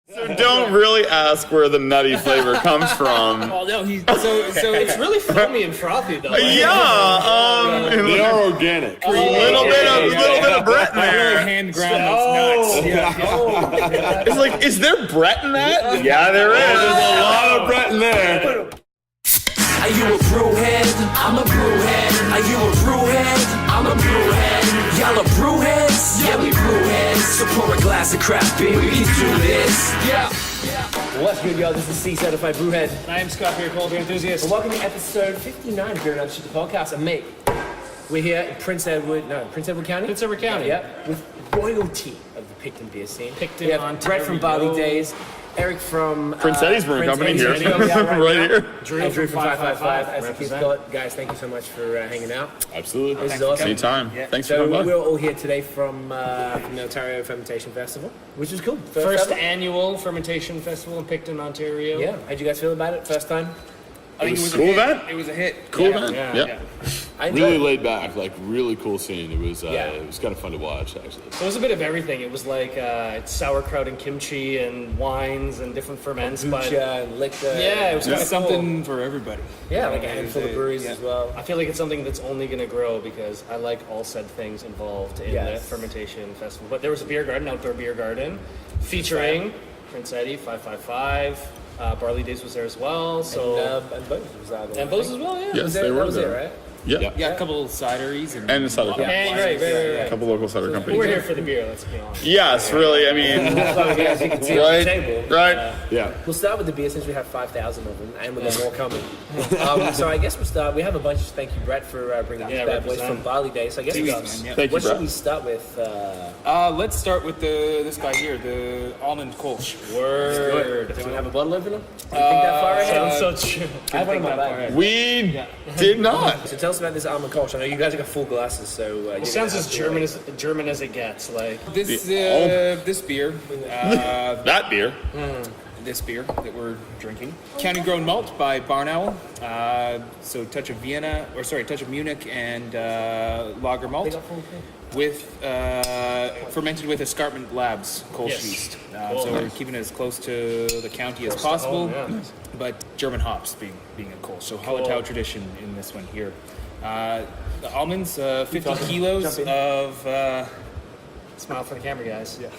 So don't really ask where the nutty flavor comes from. Oh no, so it's really foamy and frothy though. They are organic. A little bit of Brett in there. Hand ground those nuts. It's like, is there Brett in that? Yeah, there is. There's a lot of Brett in there. Are you a brewhead? I'm a brewhead. Are you a brewhead? I'm a brewhead. Y'all are brewheads? Yeah, we brewheads. So pour a glass of craft beer, we can do this. Yeah. What's good, y'all? This is C Certified Brewhead. I am Scott here, cold beer enthusiast. Well, welcome to episode 59 of Beer and Other Shit, the podcast. And mate, we're here in Prince Edward County? Prince Edward County. Yeah, with royalty of the Picton beer scene. Picton, we have Ontario. Brett from Barley Days, Eric from Prince Eddy's Brewing Company here. Right here. Drew from 555, as the kids call it. Guys, thank you so much for hanging out. Absolutely. This is awesome. Anytime. Thanks for So coming by. we're all here today from the Ontario Fermentation Festival, which is cool. First ever. annual fermentation festival in Picton, Ontario. Yeah, how'd you guys feel about it? First time? I think it was Cool a hit. event. It was a hit. Cool event. Yeah. I enjoyed Really it. laid back, like really cool scene. It was Yeah. it was kind of fun to watch actually. So it was a bit of everything. It was like sauerkraut and kimchi and wines and different ferments. But Kombucha and liquor. yeah, it was kind of Something for everybody. Yeah, like a handful of breweries as well. I feel like it's something that's only going to grow because I like all said things involved in Yes. the fermentation festival. But there was a beer garden, outdoor beer garden, featuring Prince Eddy, 555. Barley Days was there as well. So And BAOS was out there. and BAOS as well, yeah. Yes, Was they there, were that was there. it, right? Yeah. Yeah, a couple cideries and And a cider company. And, right. A couple local cider But companies. we're here for the beer, let's be honest. Yes, really. I mean, As you can see on the table. right. Yeah. We'll start with the beer since we have 5,000 of them, and we've got more coming. So I guess we'll start. We have a bunch. Thank you, Brett, for bringing these bad boys represent. from Barley Days. So I guess we got. man, yeah. Thank you, What should Brett. we start with? let's start with this guy here, the Almond Kölsch. Word. Do we have a bottle opener? Do you think that far ahead? Sounds so true. I have one in my bag. We did not. So tell us about this Almond Kölsch. I know you guys have got full glasses, so It sounds as German as it gets. Like This beer, That beer. this beer that we're drinking, county grown malt by Barn Owl. So touch of Munich and lager malt. With fermented with Escarpment Labs Kölsch Yes. yeast. So we're keeping it as close to the county as possible, home, yeah. but German hops being a Kölsch. So Hallertau tradition in this one here. The almonds, 50 kilos of smile for the camera, guys. Yeah.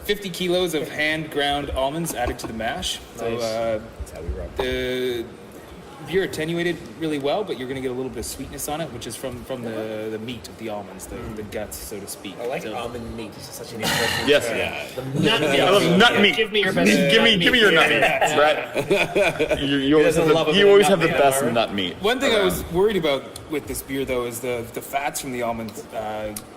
50 kilos of hand ground almonds added to the mash. So Nice. That's how we roll. the beer attenuated really well, but you're going to get a little bit of sweetness on it, which is from the meat of the almonds, the guts, so to speak. I like So- almond meat. This is such an interesting. Yes. Nut meat. I love nut meat. Give me your best. Give me your nut meat, right? You always doesn't love a bit you of always nut have the meat, best right? nut meat. One thing I was worried about with this beer, though, is the fats from the almonds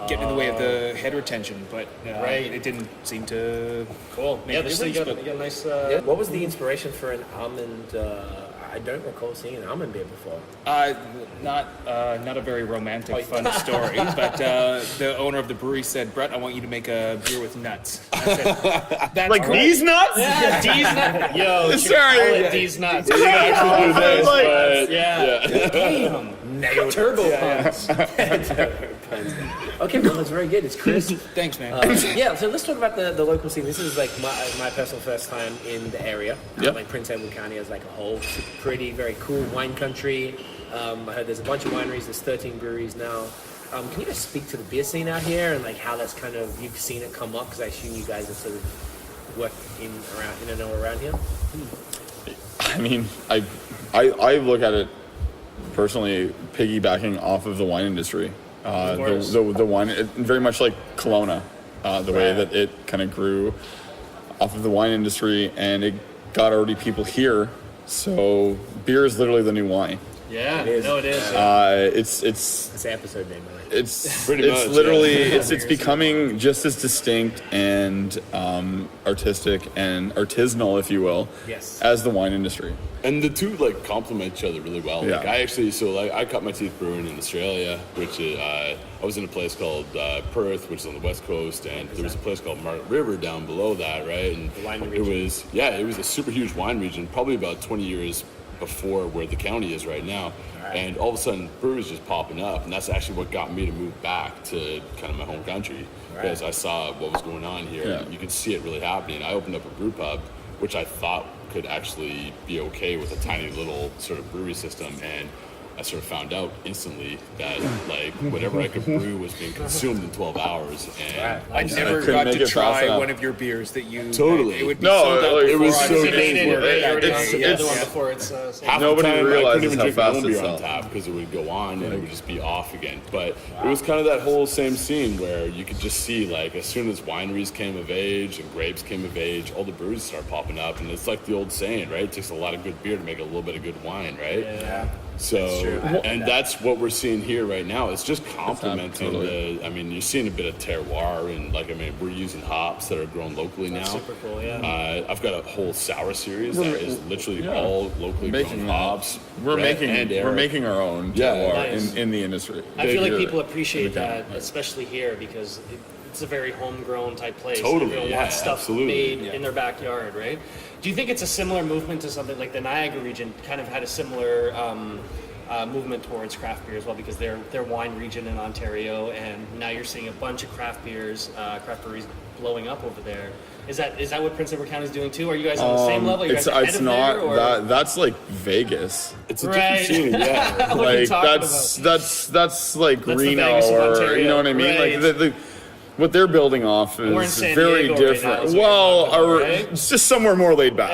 getting in the way of the head retention, but Right. it didn't seem to. Cool. Make Yeah, a this you difference, got a nice. What was the inspiration for an almond? I don't recall seeing an almond beer before. Not a very romantic, fun story, but the owner of the brewery said, "Brett, I want you to make a beer with nuts." I said, "That's Like great." these nuts? Yeah, D's nuts. Yo, Sorry. D's nuts. Yeah. Damn. Nailed turbo pumps. Okay, well, that's very good. It's Chris. Thanks, man. Yeah, so let's talk about the local scene. This is like my personal first time in the area. Yep. Like Prince Edward County as like a whole. Super pretty, very cool wine country. I heard there's a bunch of wineries. There's 13 breweries now. Can you guys speak to the beer scene out here and like how that's kind of, you've seen it come up? Because I assume you guys have sort of worked in and around here. I mean, I look at it personally piggybacking off of the wine industry. The wine, very much like Kelowna, the way that it kind of grew off of the wine industry, and it got already people here. So beer is literally the new wine. Yeah, no, it is. It's That's the episode name, right? it's Pretty it's much, literally yeah. it's becoming just as distinct and artistic and artisanal, if you will, Yes. as the wine industry. And the two like complement each other really well. Yeah. Like I cut my teeth brewing in Australia, which is, I was in a place called Perth, which is on the west coast, and there was a place called Margaret River down below that, right? And wine it region. was a super huge wine region, probably about 20 years before where the county is right now. And all of a sudden, breweries just popping up, and that's actually what got me to move back to kind of my home country, because I saw what was going on here. Yeah. You could see it really happening. I opened up a brew pub, which I thought could actually be okay with a tiny little sort of brewery system, and I sort of found out instantly that like whatever I could brew was being consumed in 12 hours, and I never couldn't got make to it fast try enough. one of your beers that you. Totally. It would be No, sold out like, it before was I so was You made it, Yeah, right? You already it's- done the other it's- one before it's half Nobody the time I realizes couldn't even how drink my fast own it's beer on sold. tap because it would go on and it would just be off again. But it was kind of that whole same scene where you could just see like as soon as wineries came of age and grapes came of age, all the breweries start popping up, and it's like the old saying, right? It takes a lot of good beer to make a little bit of good wine, right? Yeah. So, and that's what we're seeing here right now. It's just complementing totally. I mean, you're seeing a bit of terroir, and like, I mean, we're using hops that are grown locally now. Super cool, yeah. I've got a whole sour series that is literally all locally Making grown hops. We're red making and we're Arab. making our own Yeah, terroir nice. in the industry. I feel like Here people in appreciate the that, county. especially here, because it's a very homegrown type place. Totally, Everyone yeah, wants stuff absolutely. made in their backyard, right? Do you think it's a similar movement to something like the Niagara region kind of had a similar movement towards craft beer as well, because they're wine region in Ontario, and now you're seeing a bunch of craft breweries blowing up over there. Is that what Prince Edward County is doing too? Are you guys on the same level? Are you It's guys ahead it's of not there, or? that's like Vegas. It's a Right. different scene, yeah. What are you Like talking that's like the Reno, Vegas of or Ontario. you know what I mean? Right. Like what they're building off We're in is San very Diego right different. now, is what Well, you're talking about, or right? it's just somewhere more laid back.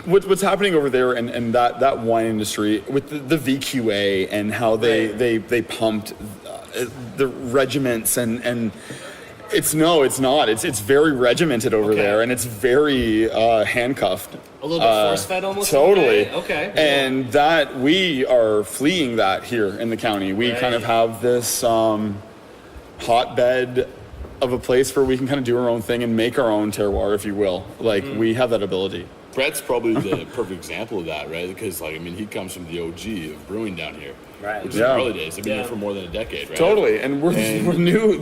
What's happening over there, and that wine industry with the VQA and how they pumped the regiments and. It's not. It's very regimented over Okay. there, and it's very handcuffed. A little bit force-fed almost? Totally. Okay. And that we are fleeing that here in the county. We kind of Right. have this hotbed of a place where we can kind of do our own thing and make our own terroir, if you will. Like we have that ability. Brett's probably the perfect example of that, right? Because, like, I mean, he comes from the OG of brewing down here. Right. Which is Yeah. the early days. They've been Yeah. here for more than a decade, right? Totally, and we're new,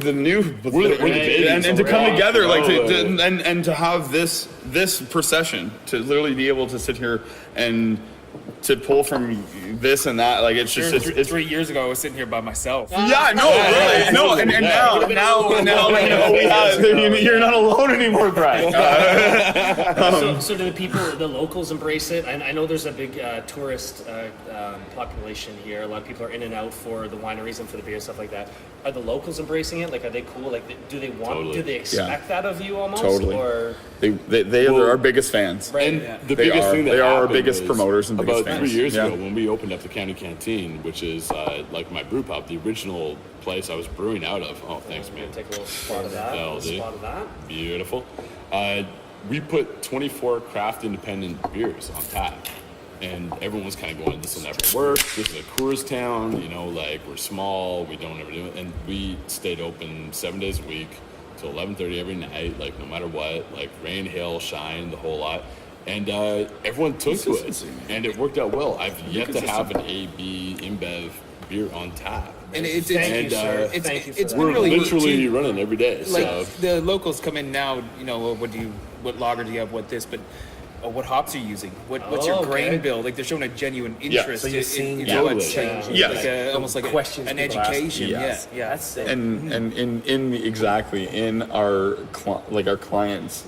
We're the babies and to come overall. together, like Oh, and to have this procession, to literally be able to sit here and to pull from this and that, like it's just it's 3 years ago, I was sitting here by myself. yeah, no, really, no, and now you know, we have, you're not alone anymore, Brad. So do the locals embrace it? And I know there's a big tourist population here. A lot of people are in and out for the wineries and for the beer and stuff like that. Are the locals embracing it? Like, are they cool? Like, do they want? Totally. Do they expect that of you almost? Totally. Or They're our biggest fans. right? And Yeah. the They biggest are. thing that They are our happened biggest was promoters and biggest about fans. 3 years Yeah. ago when we opened up the county canteen, which is like my brew pub, the original place I was brewing out of. Oh, thanks, I'm man. gonna take a little spot of that. That'll A do. spot of that. Beautiful. We put 24 craft independent beers on tap. And everyone was kind of going, this will never work. This is a Coors town, you know, like we're small, we don't ever do it. And we stayed open 7 days a week till 11:30 every night, like no matter what, like rain, hail, shine, the whole lot. And everyone took to it, and it worked out well. I've yet to have an AB InBev beer on tap. And it's Thank you, sir. it's Thank you for it's that. been We're really literally neat, too. running every day. Like So the locals come in now, you know, what lager do you have, what this, but what hops are you using? What's your Oh, grain okay. bill? Like they're showing a genuine interest. So you're seeing in that what's totally. changing. Yes. Like almost like Questions an people ask. education. Yes. Yeah, That's sick. and in our clients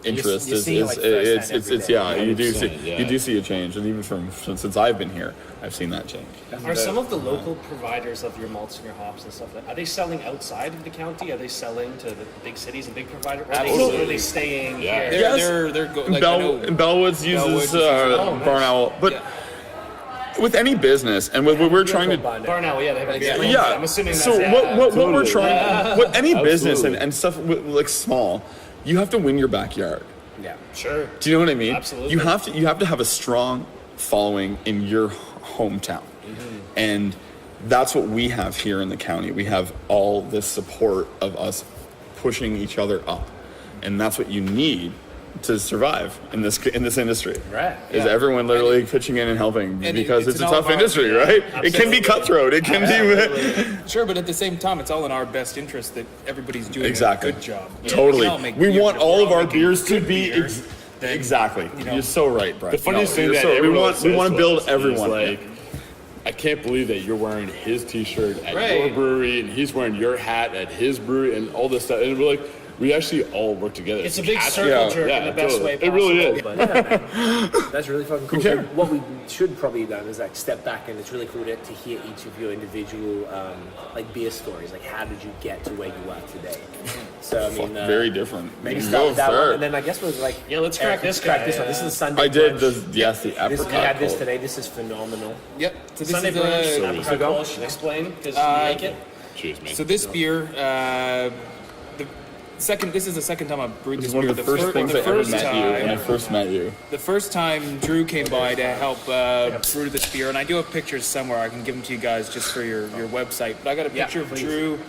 interest you're is seeing it, like, firsthand it's every yeah, day. you do 100%, yeah. you do see a change, and even since I've been here, I've seen that change. Are some of the local providers of your malts and your hops and stuff, are they selling outside of the county? Are they selling to the big cities and big providers? Or Absolutely. are they staying Yeah. here? Yes. They're like, I know- Bellwoods uses nice. Barn Owl, but with any business, and what we're trying to Barnell, yeah, they have a beer. yeah. I'm assuming that's so what we're Totally. trying, what any business Absolutely. and stuff like small, you have to win your backyard. Yeah. Sure. Do you know what I mean? Absolutely. You have to have a strong following in your hometown, and that's what we have here in the county. We have all this support of us pushing each other up, and that's what you need to survive in this industry. Right. Is everyone literally pitching in and helping, And because it's it's a an tough all-around- industry, right? It can be cutthroat. It can be Sure, but at the same time, it's all in our best interest that everybody's doing Exactly. a good job. totally. We can all make We beer, want but all we're of our making beers to good be beer. then Exactly. you know, You're so right, Brett. The funniest thing you're that so- we everyone want says to build is everyone. like, I can't believe that you're wearing his T-shirt at Right. your brewery, and he's wearing your hat at his brewery, and all this stuff. And we're like, we actually all work together. It's a big Catch- circle jerk yeah, in the best totally. way possible. It really is. But That's really fucking cool. Okay. So what we should probably have done is like step back, and it's really cool to hear each of your individual like beer stories. Like, how did you get to where you are today? So I mean, Very different. maybe You can start go with that one, first. and then I guess we'll like Yeah, let's crack this crack guy, this one. This is the Sunday. I did brunch. the yes, the This, apricot. we had this cold. today. This is phenomenal. Yep. So this Sunday is brunch, a, apricot go. Kölsch, explain, because you make it. Cheers, man. so this beer. This is the second time I've brewed It this was one beer. of the first things I ever met you when I first met you. The first time Drew came by to help brew this beer, and I do have pictures somewhere. I can give them to you guys just for your website. But I got a picture of Drew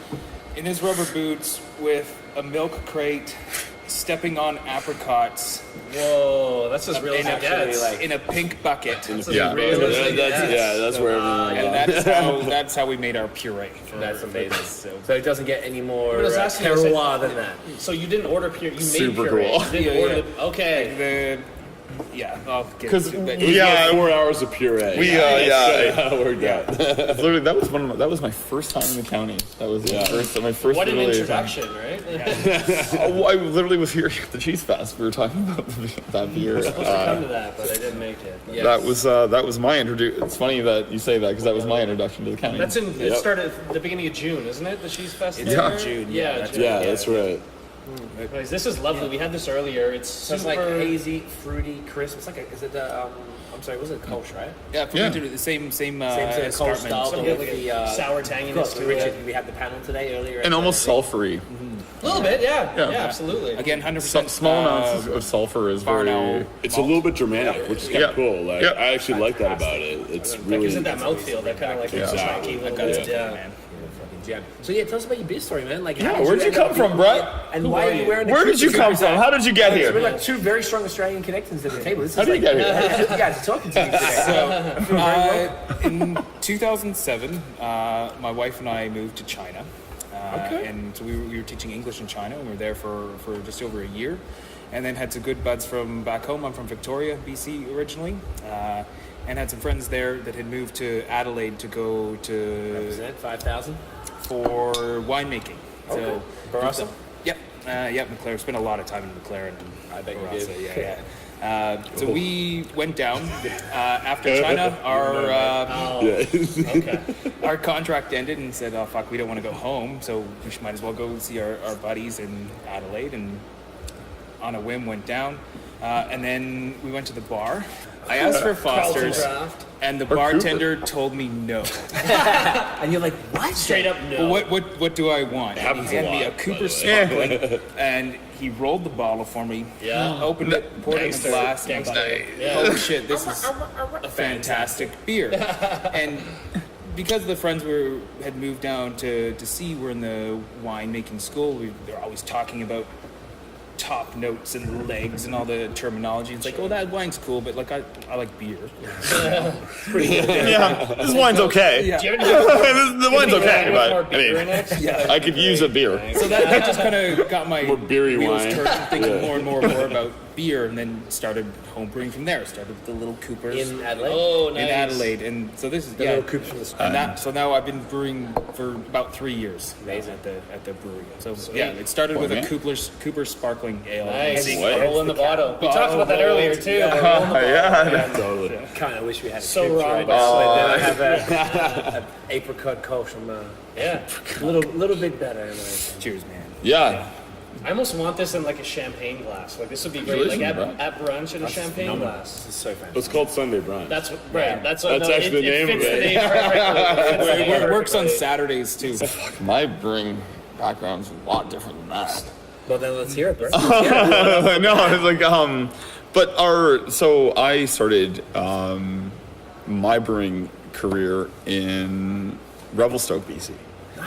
in his rubber boots with a milk crate, stepping on apricots Whoa, that's as real as it gets. in a pink bucket. That's Yeah. as real as it gets. That's where everyone. And that's how we made our puree. That's amazing. So it doesn't get any more I was asking you, I said- terroir than that. So you didn't order pure, you made Super puree. cool. You didn't Yeah, order yeah. the, okay. I'll get 'Cause into it. It was Yeah, like 4 hours of puree. We, That's yeah. how it worked out. Literally, that was my first time in the county. That was my first. What an really introduction, right? Oh, I literally was here at the Cheese Fest. We were talking about that beer. I was supposed to come to that, but I didn't make it. That was my introduction. It's funny that you say that because that was my introduction to the county. That's it Yep. started at the beginning of June, isn't it? The Cheese Fest? It's there? in June, Yeah, yeah, June. Yeah, that's right. Anyways, this is lovely. We had this earlier. It's So super. it's like hazy, fruity, crisp. It's like is it I'm sorry, was it Kölsch, right? Yeah, fermented the same Same sort of Kölsch escarpment. style, Some but good, with like the a sour tanginess Look, to Richard, it. we had the panel today earlier. and almost sulfury. A little bit, yeah. Yeah. Yeah, absolutely. Again, 100% Small amounts of sulfur is barn very. owl. It's a little bit dramatic, which is kind Yeah. of cool. Like Yeah. I actually like that about it. It's That really. gives it that mouthfeel, that kind of like Exactly. chalky little got bit. it. Yeah. fucking gem. So yeah, tell us about your beer story, man. Like, Yeah, how did where'd you end come up from, doing Brett? it? And Who why are are you you? wearing? Where did you come from? How did you get So we're here? like two very strong Australian connections at the table. This How is did you like, get here? you guys are talking to me today. In 2007, my wife and I moved to China. And so we were teaching English in China, and we were there for just over a year. And then had some good buds from back home. I'm from Victoria, BC originally. And had some friends there that had moved to Adelaide to go to Represent 5,000. for winemaking. So, Barossa? Yep, McLaren. Spent a lot of time in McLaren. I bet you Barossa, did. yeah. So we went down after China. Our contract ended and said, "Oh fuck, we don't want to go home, so we might as well go see our buddies in Adelaide." And on a whim, went down, and then we went to the bar. I asked for Foster's, and the bartender told me no. And you're like, what? Straight up no. Well, what do I want? And he Happens a handed me a lot, Cooper by the Sparkling, and he rolled the bottle for me. Yeah. Opened it, poured it in a glass. And I was Gangster. like, Yeah. "Holy shit, this is a fantastic beer!" And because the friends had moved down to see, were in the winemaking school. They're always talking about top notes and legs and all the terminology. It's like, oh, that wine's cool, but like I like beer. Yeah, this wine's okay. Yeah. Do you have any The wine's okay, more but I beer in mean, it? I could use a beer. So that just kind of got my More beery wheels wine. turning, thinking more and more about beer, and then started home brewing from there. Started with the little Coopers In Adelaide? Oh, nice. in Adelaide, and so this is The little Coopers from the street. And so now I've been brewing for about 3 years. Amazing. at the brewery. So yeah, it started with a man. Cooper Sparkling Ale. Nice. Boy. Roll in the bottle. We talked about that earlier too. Yeah. Roll in the bottle. Yeah. Totally. Kind of wish we had a So Cooper wrong, right but now. so Then I have an apricot Kölsch from Yeah. little bit better. Anyway. Cheers, man. Yeah. I almost want this in like a champagne glass. Like this would be great. Like at brunch in a champagne glass. This is so fancy. It's called Sunday Brunch. That's what, right. That's what, That's no, actually the name of fits it. the name perfectly. It fits the name It works on perfectly. Saturdays too. My brewing background's a lot different than that. Well, then let's hear it, bro. No, it's like but so I started my brewing career in Revelstoke, BC.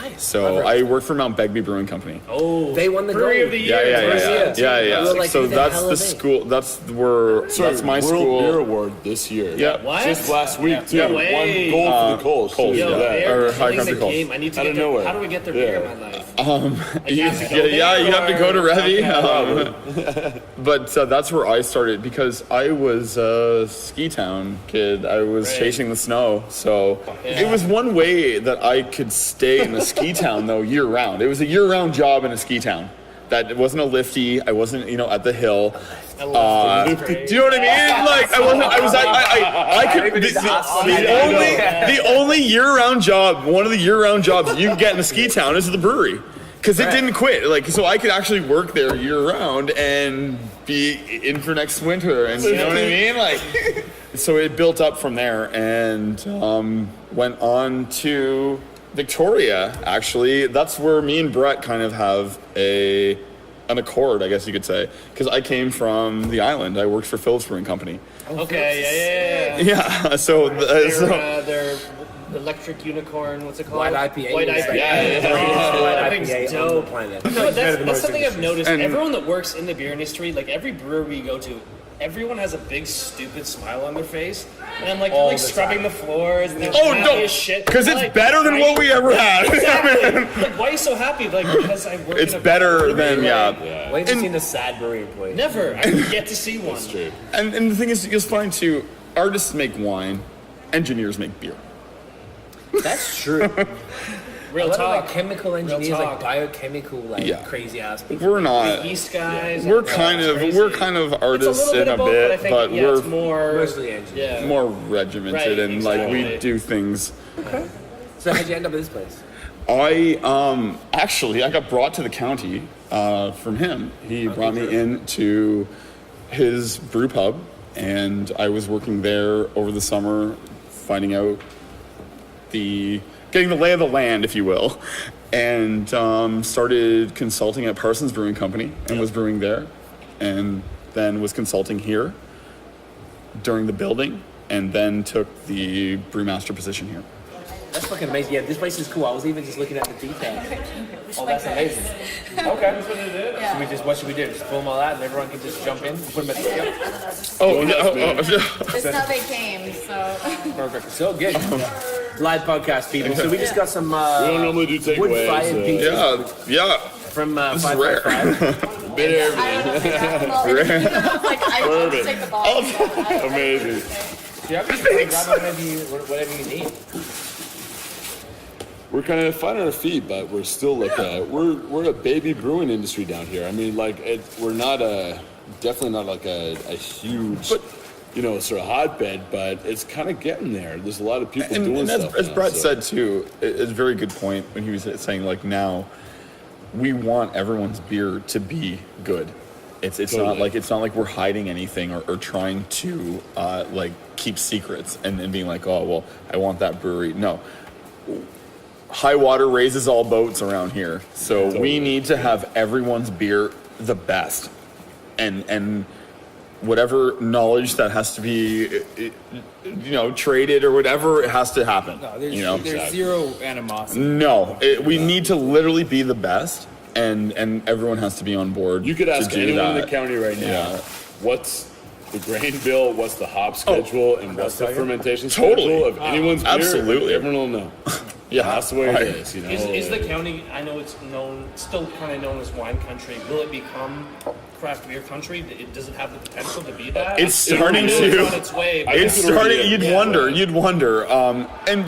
Nice. So I work for Mount Begbie Brewing Company. Oh, They won the Brewery gold. of the Yeah, Year. yeah. We were like, So who the that's hell the are they? school. That's my World school. Beer Award this year. Yeah. What? Just last week, too. No way. One gold for the Kölsch. Kölsch, too. Yo, Yeah. they're Or High killing Country the Kölsch. game. I need to Out get of their, nowhere. how do we get their Yeah. beer in my life? You have to go to Revy. But that's where I started because I was a ski town kid. I was chasing the snow. So it was one way that I could stay in a ski town though year round. It was a year round job in a ski town. That it wasn't a lifty. I wasn't, at the hill. I love Do you know what I mean? Like I wasn't. I was. I could. The only year-round job, one of the year-round jobs you can get in a ski town is the brewery, because it didn't quit. Like so, I could actually work there year-round and be in for next winter. And you know what I mean? Like, so it built up from there and went on to Victoria. Actually, that's where me and Brett kind of have an accord, I guess you could say, because I came from the island. I worked for Phillips Brewing Company. Okay, yeah. Yeah, so Their electric unicorn, what's it called? White IPA. White is IPA. like- Yeah. White That thing's IPA on dope. the planet. No, that's something I've noticed. And- Everyone that works in the beer industry, like every brewery you go to, everyone has a big stupid smile on their face, and I'm like, they're All like the scrubbing time. the floors. And they're Oh, happy no, as shit. because it's Like, better than what we ever had. Exactly. Like, why are you so happy? Like, because I work. It's in a better brewery, than, like, Yeah. When have you And- seen a sad brewery employee? Never. I didn't get to see one. That's true. And the thing is, you'll find too, artists make wine, engineers make beer. That's true. Real A lot of talk. like chemical engineers, talk. like biochemical, like Yeah. crazy ass people. We're not. East guys. We're and, kind of crazy. we're kind of It's artists a little in bit a of both, bit, but I think but it's we're more. Mostly engineers. Yeah. more regimented Right, and like we exactly. do things. So how'd you end up at this place? I actually I got brought to the county from him. He brought me into his brew pub, and I was working there over the summer, finding out getting the lay of the land, if you will, and started consulting at Parsons Brewing Company and was brewing there, and then was consulting here during the building, and then took the brewmaster position here. That's fucking amazing. Yeah, this place is cool. I was even just looking at the detail. Oh, that's amazing. Okay. So we just, what should we do? Just film all that and everyone can just jump in and put them at the scale? Oh, no, That's how they came, so. Perfect. So good. Live podcast, people. So we just got some We don't normally do takeaways. wood-fired pizza yeah. from This is rare. 555. Bit of I everything. don't know. Well, even though I was like, I'll just take the ball. Amazing. Yeah, grab whatever you need. We're kind of finding our feet, but we're still like we're a baby brewing industry down here. I mean, like we're not definitely not like a huge, sort of hotbed, but it's kind of getting there. There's a lot of people doing And stuff. as now, Brett so. said too, it's a very good point when he was saying like now we want everyone's beer to be good. It's Totally. not like we're hiding anything or trying to like keep secrets and being like, oh well, I want that brewery. No. High water raises all boats around here. So Totally. we need to have everyone's beer the best. And whatever knowledge that has to be traded or whatever, it has to happen. No, there's, you know? there's zero animosity. No, we need to literally be the best, and everyone has to be on board. You could ask to do anyone in the that. county right now, Yeah. what's the grain bill, what's the hop schedule, and what's the fermentation Totally. schedule of anyone's beer. Absolutely. Everyone will know. Yeah, That's the way I- it is. You know, Is the county? I know it's still kind of known as wine country. Will it become craft beer country? Does it have the potential to be that? It's starting I know to. It's on its way. but- It's it already starting. is. You'd Yeah. wonder.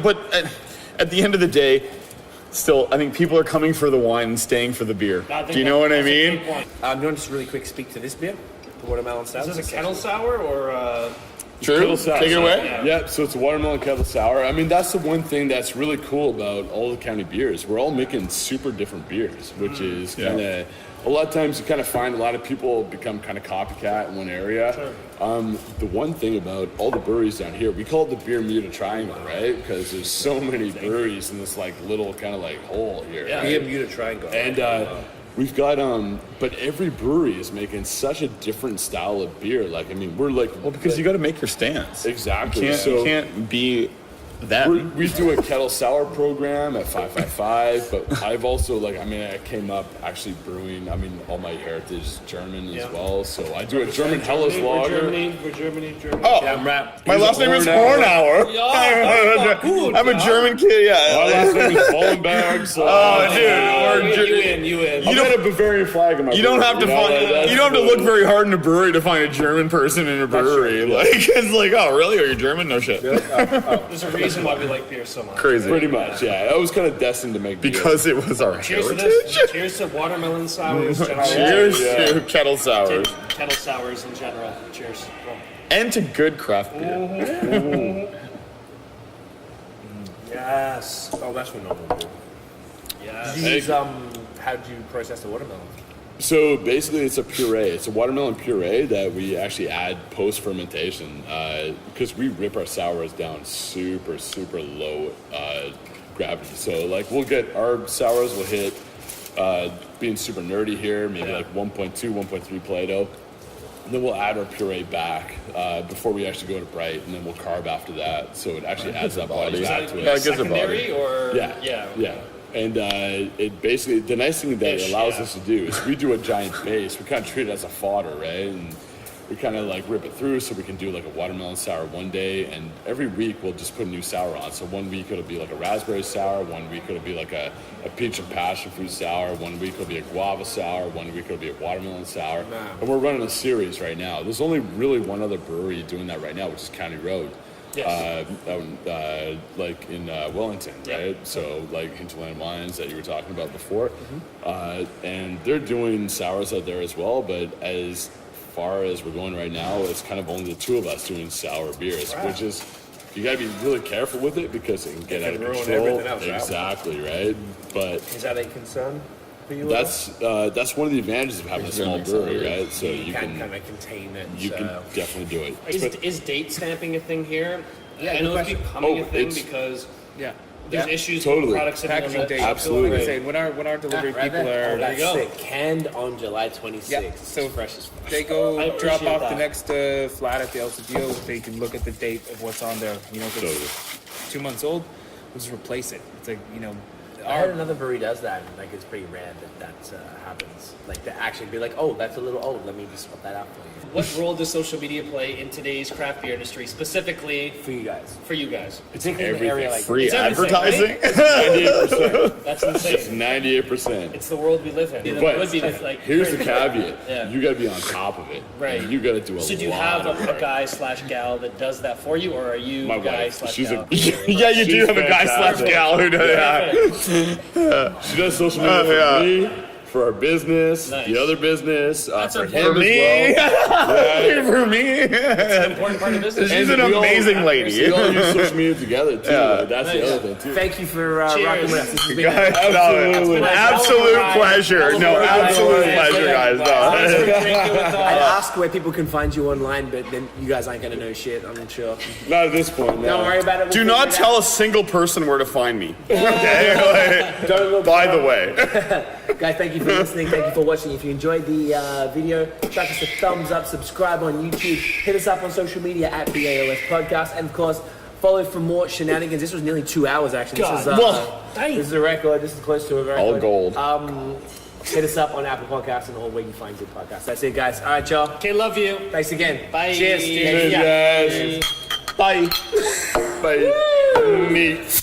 But at the end of the day, still, I think people are coming for the wine and staying for the beer. I think Do you know what I that's a mean? good point. I'm going to just really quick speak to this beer, the watermelon stout. Is this a kettle sour or? True. Kettle sour. Take it away. Yeah, so it's a watermelon kettle sour. I mean, that's the one thing that's really cool about all the county beers. We're all making super different beers, which is Yeah. kind of a lot of times you kind of find a lot of people become kind of copycat in one area. The one thing about all the breweries down here, we call it the beer Muta Triangle, right? Because there's so many breweries in this like little kind of like hole here. Yeah. right? Beer Muta Triangle. And we've got but every brewery is making such a different style of beer. Like, I mean, we're like, Well, because you got to make your stance. exactly. You So can't be Them. We do a kettle sour program at 555, but I've also I came up actually brewing. All my heritage is German as well, so I do a German Helles lager. We're Germany. Oh, Yeah, I'm rap. my last name is Hornauer. I'm a German kid. Yeah. My last name is Wallenberg. So You win. you got a Bavarian flag in my You don't have to brewery, you don't have to look very hard in a brewery to find a German person in a brewery. It's like, oh, really? Are you German? No shit. There's a reason why we like beer so much. Crazy. Pretty much, yeah. I was kind of destined to make beer. Because it was our Cheers to heritage. this. Cheers to watermelon sours. Cheers Yeah. to kettle sours. Kettle sours in general. Cheers. And to good craft beer. Yes. Oh, that's what normal do. Yes. Did you use, how did you process the watermelon? So basically, it's a puree. It's a watermelon puree that we actually add post fermentation because we rip our sours down super low gravity. So we'll get our sours will hit being super nerdy here, maybe 1.2, 1.3 Plato. And then we'll add our puree back before we actually go to bright, and then we'll carb after that. So it actually adds that body back to it. Yeah, it gives a Secondary body. or Yeah. And it basically, the nice thing that it allows us to do is we do a giant base. We kind of treat it as a fodder, right? And we kind of rip it through so we can do a watermelon sour one day. And every week we'll just put a new sour on. So 1 week it'll be a raspberry sour. 1 week it'll be a peach and passion fruit sour. 1 week it'll be a guava sour. 1 week it'll be a watermelon sour. And we're running a series right now. There's only really one other brewery doing that right now, which is County Road. Yes. In Wellington, right? So Hinterland Wines that you were talking about before, and they're doing sours out there as well. But as far as we're going right now, it's kind of only the two of us doing sour beers, which is you got to be really careful with it because it can get out of ruin control. everything else, right? Exactly, right? But Is that a concern for you? that's one of the advantages of having a small brewery, right? So you can kind of contain it. you can definitely do it. Is date stamping a thing here? Yeah, I good know it's question. becoming a thing it's- because Yeah. there's issues Totally. with products sitting on Packaging the date. Absolutely. Like I say, when our delivery Right people there. are Oh, that's you go. sick. Canned on July 26th. Yeah, so It's fresh as fuck. they go I drop appreciate off that. the next flat at the El Cedillo. They can look at the date of what's on there. If it's 2 months old, we'll just replace it. It's I heard another brewery does that, and it's pretty rare that happens. To actually be oh, that's a little old. Let me just swap that out for you. What role does social media play in today's craft beer industry, specifically For you guys, for you guys? particularly in the area Free It's everything, advertising. 98%. That's It's insane. 98%. It's the world we live in. It But would be here's the caveat: Yeah. you got to be on top of it. Right. And you got to do a So do you lot have of a work. guy / gal that does that for you, or are you My guy wife. / She's gal? Yeah, you do She's have a guy fantastic. / gal who does that. She does social media for yeah. me, for our business, Nice. the other business, for important. him For me, as well. for me. It's an important part of business. She's And an we all- amazing lady. We all use social media together too. Yeah. That's Nice. the other thing too. Thank you for Cheers. rocking with us. This has been Guys, Absolutely. no, absolute pleasure. No, absolute pleasure, guys. No. I asked where people can find you online, but then you guys aren't going to know shit, I'm sure. Not at this point. No. Don't worry about it. We'll Do figure not it tell out. a single person where to find me. Okay? By the way. Guys, thank you for listening. Thank you for watching. If you enjoyed the video, chuck us a thumbs up, subscribe on YouTube, hit us up on social media at BAOS Podcast, and of course, follow for more shenanigans. This was nearly 2 hours, actually. God. This is a record. This is close to a record. All gold. Hit us up on Apple Podcasts and all where you find good podcasts. That's it, guys. All right, y'all. Okay, love you. Thanks again. Bye. Cheers. Cheers, Yeah. guys. Bye. Bye. Meat.